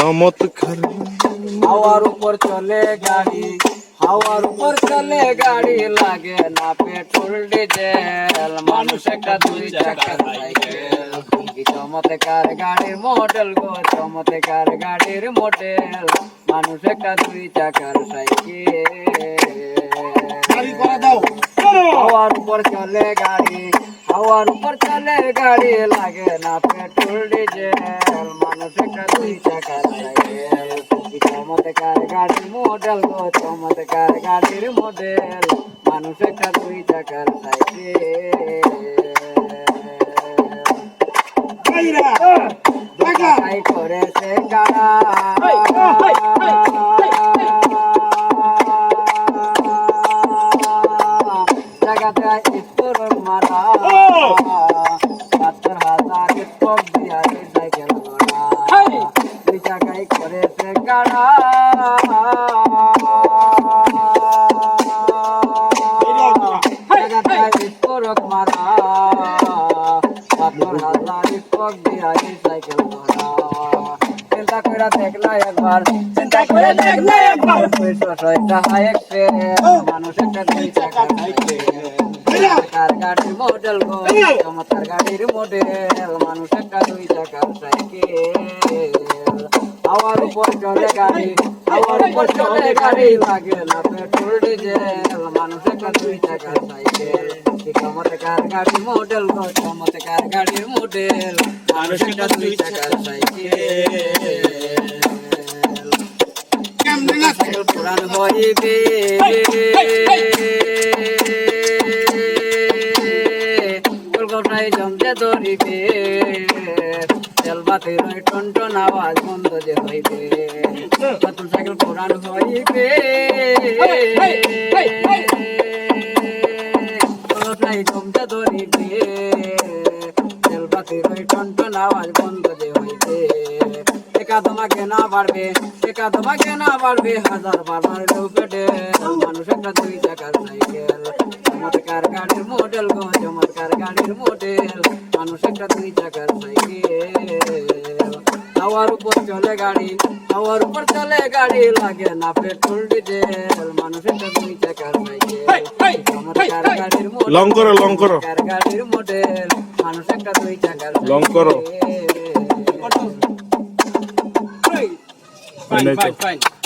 চমৎকার হাওয়ার উপর চলে গাড়ি, হাওয়ার উপর চলে গাড়ি, লাগে না পেট্রোল ডিজেল, মানুষ একটা দুই চাকার সাইকেল। কি চমৎকার গাড়ির মডেল গো, চমৎকার গাড়ির মডেল, মানুষ একটা দুই চাকার সাইকেল। হাওয়ার উপর চলে গাড়ি, হাওয়ার উপর চলে গাড়ি, লাগে না পেট্রোল ডিজেল, মানুষ একটা দুই চাকার সাইকেল। কি চমৎকার গাড়ির মডেল গো, চমৎকার গাড়ির মডেল, মানুষ একটা দুই চাকার সাইকেল। করেছে কারা জায়গাতে স্টোর মারা, ৭০,০০০ স্টক দিয়া সাইকেল ঘোড়া, দুই চাকায় করেছে কারা। জায়গাতে স্টোর মারা, ৭০,০০০ স্টক দিয়া সাইকেল ঘোড়া। চিন্তা করে দেখলা একবার, চিন্তা করে দেখলা একবার, ৬০০ টাকা এক্সপ্রেস, মানুষ একটা দুই চাকার সাইকেল। চমৎকার গাড়ির মডেল গো, চমৎকার গাড়ির মডেল, মানুষ একটা দুই চাকার সাইকেল। হাওয়ার উপর চলে গাড়ি, হাওয়ার উপর চলে গাড়ি, লাগে না পেট্রোল ডিজেল, মানুষ একটা দুই চাকার সাইকেল। কি চমৎকার গাড়ির মডেল গো, চমৎকার গাড়ির মডেল, মানুষ একটা দুই চাকার সাইকেল। পুরান হইবে কলকাতায় জমতে ধরিবে, তেলবাতির টন আওয়াজ বন্ধ যে হইবে, নতুন সাইকেল পুরান হইবে। কলকাতায় জমতে ধরিবে, তেলবাতির টন আওয়াজ বন্ধ যে হইবে। একা তোমাকে না পারবে, একা তোমাকে না পারবে, হাজার বাবার পেটেল, মানুষ একটা দুই চাকার সাইকেল। চমৎকার গাড়ির মডেল গো, চমৎকার গাড়ির মডেল, মানুষ একটা দুই চাকার সাইকেল। হাওয়ার উপর চলে গাড়ি, হাওয়ার উপর চলে গাড়ি, লাগে না পেট্রোল ডিজেল, মানুষ একটা দুই চাকার সাইকেল। চমৎকার গাড়ির মডেল, লং করো, লং করো, চমৎকার গাড়ির মডেল, মানুষ একটা দুই চাকার লং করো। সাইকেল। Fine.